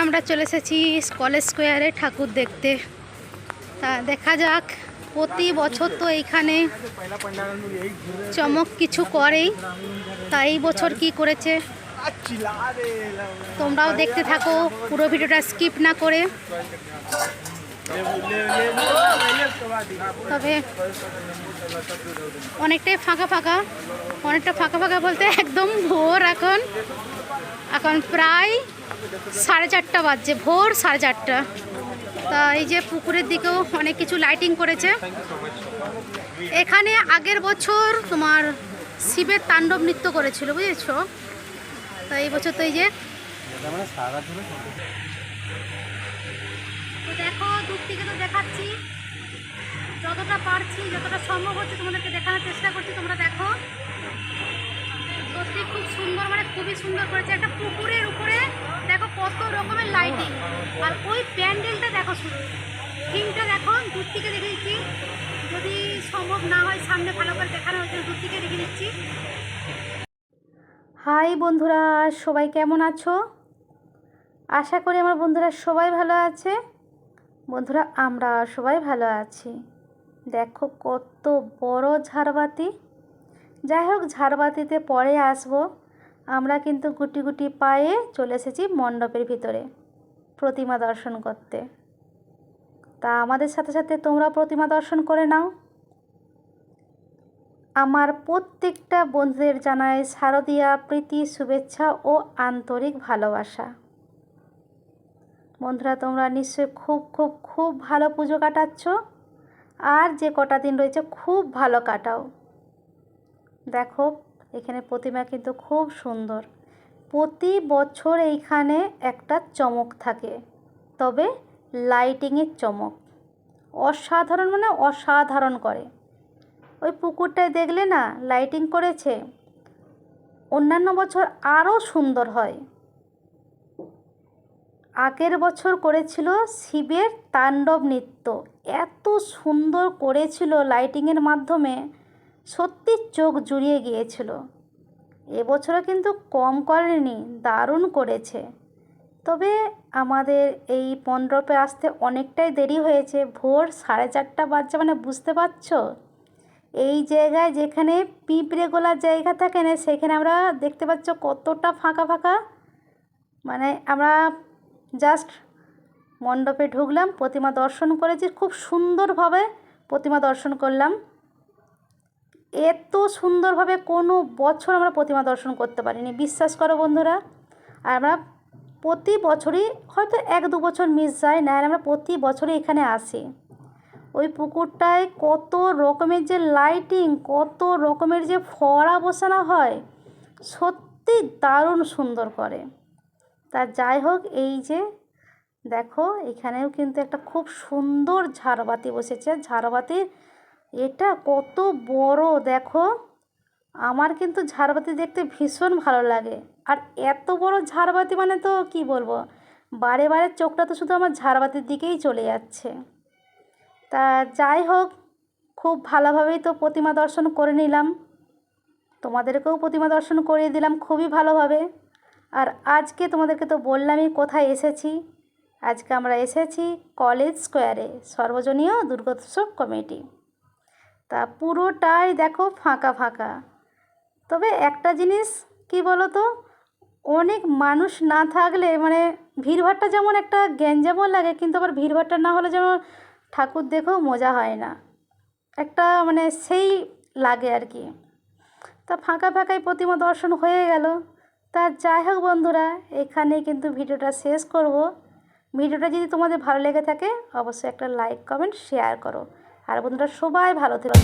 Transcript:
আমরা চলে এসেছি কলেজ স্কোয়ারে ঠাকুর দেখতে। তা দেখা যাক, প্রতি বছর তো এইখানে চমক কিছু করেই, তা এই বছর কি করেছে তোমরাও দেখতে থাকো, পুরো ভিডিওটা স্কিপ না করে। তবে অনেকটাই ফাঁকা ফাঁকা বলতে একদম ভোর, এখন প্রায় 4:30 বাজছে, ভোর 4:30। তা এই যে পুকুরের দিকেও অনেক কিছু লাইটিং করেছে। এখানে আগের বছর তোমার শিবের তাণ্ডব নৃত্য করেছিল, বুঝেছো? তা এই বছর তো এই যে দেখো, দূর থেকে তো দেখাচ্ছি, যতটা পারছি, যতটা সম্ভব হচ্ছে তোমাদেরকে দেখানোর চেষ্টা করছি। তোমরা দেখো, সত্যি খুব সুন্দর, মানে খুবই সুন্দর করেছে। একটা পুকুরের উপরে দেখো কত রকমের লাইটিং, আর ওই প্যান্ডেলটা দেখো, শুধু থিমটা দেখো। দূর থেকে দেখে দিচ্ছি, যদি সম্ভব না হয় সামনে ভালো করে দেখানো হচ্ছে, দূর থেকে দেখে দিচ্ছি। হাই বন্ধুরা, সবাই কেমন আছো? আশা করি আমার বন্ধুরা সবাই ভালো আছে। বন্ধুরা, আমরা সবাই ভালো আছি। দেখো কত বড় ঝাড়বাতি। যাই হোক, ঝাড়বাতিতে পরে আসবো। আমরা কিন্তু গুটি গুটি পায়ে চলে এসেছি মণ্ডপের ভিতরে প্রতিমা দর্শন করতে। তা আমাদের সাথে সাথে তোমরা প্রতিমা দর্শন করে নাও। আমার প্রত্যেকটা বন্ধুদের জানাই শারদীয়া প্রীতি, শুভেচ্ছা ও আন্তরিক ভালোবাসা। বন্ধুরা, তোমরা নিশ্চয়ই খুব ভালো পুজো কাটাচ্ছ, আর যে কটা দিন রয়েছে খুব ভালো কাটাও। দেখো, এখানে প্রতিমা কিন্তু খুব সুন্দর। প্রতি বছর এইখানে একটা চমক থাকে, তবে লাইটিংয়ের চমক অসাধারণ, মানে অসাধারণ করে। ওই পুকুরটায় দেখলে না, লাইটিং করেছে, অন্যান্য বছর আরও সুন্দর হয়। আগের বছর করেছিল শিবের তাণ্ডব নৃত্য, এত সুন্দর করেছিল লাইটিংয়ের মাধ্যমে, সত্যি চোখ জুড়িয়ে গিয়েছিল। এবছরও কিন্তু কম করেনি, দারুণ করেছে। তবে আমাদের এই মণ্ডপে আসতে অনেকটাই দেরি হয়েছে, ভোর 4:30 বাজছে, মানে বুঝতে পারছো। এই জায়গায় যেখানে পিঁপড়ে গোলার জায়গা থাকে না, সেখানে আমরা দেখতে পাচ্ছ কতটা ফাঁকা। মানে আমরা জাস্ট মণ্ডপে ঢুকলাম, প্রতিমা দর্শন করেছি, খুব সুন্দরভাবে প্রতিমা দর্শন করলাম। এত সুন্দরভাবে কোনো বছর আমরা প্রতিমা দর্শন করতে পারিনি, বিশ্বাস করো বন্ধুরা। আর আমরা প্রতি বছরই, হয়তো 1-2 বছর মিস যায় না, আর আমরা প্রতি বছরই এখানে আসি। ওই পুকুরটায় কত রকমের যে লাইটিং, কত রকমের যে ফোয়ারা বসানো হয়, সত্যি দারুণ সুন্দর করে। তা যাই হোক, এই যে দেখো, এখানেও কিন্তু একটা খুব সুন্দর ঝাড়বাতি বসেছে। ঝাড়বাতির এটা কত বড় দেখো। আমার কিন্তু ঝাড়বাতি দেখতে ভীষণ ভালো লাগে। আর এত বড় ঝাড়বাতি মানে তো কি বলবো, বারে চোখটা তো শুধু আমার ঝাড়বাতির দিকেই চলে যাচ্ছে। তা যাই হোক, খুব ভালোভাবেই তো প্রতিমা দর্শন করে নিলাম, তোমাদেরকেও প্রতিমা দর্শন করিয়ে দিলাম খুবই ভালোভাবে। আর আজকে তোমাদেরকে তো বললামই কোথায় এসেছি। আজকে আমরা এসেছি কলেজ স্কোয়ারে, সর্বজনীয় দুর্গোৎসব কমিটি। তা পুরোটাই দেখো ফাঁকা। তবে একটা জিনিস কি বলো তো, অনেক মানুষ না থাকলে মানে ভিড়ভাড়টা যেমন একটা গ্যাঞ্জামও লাগে, কিন্তু আবার ভিড়ভাড়টা না হলে যেন ঠাকুর দেখেও মজা হয় না, একটা মানে সেই লাগে আর কি। তা ফাঁকাই প্রতিমা দর্শন হয়ে গেল। তা যাই হোক বন্ধুরা, এখানেই কিন্তু ভিডিওটা শেষ করব। ভিডিওটা যদি তোমাদের ভালো লেগে থাকে, অবশ্যই একটা লাইক, কমেন্ট, শেয়ার করো। আর বন্ধুরা সবাই ভালো থেকো।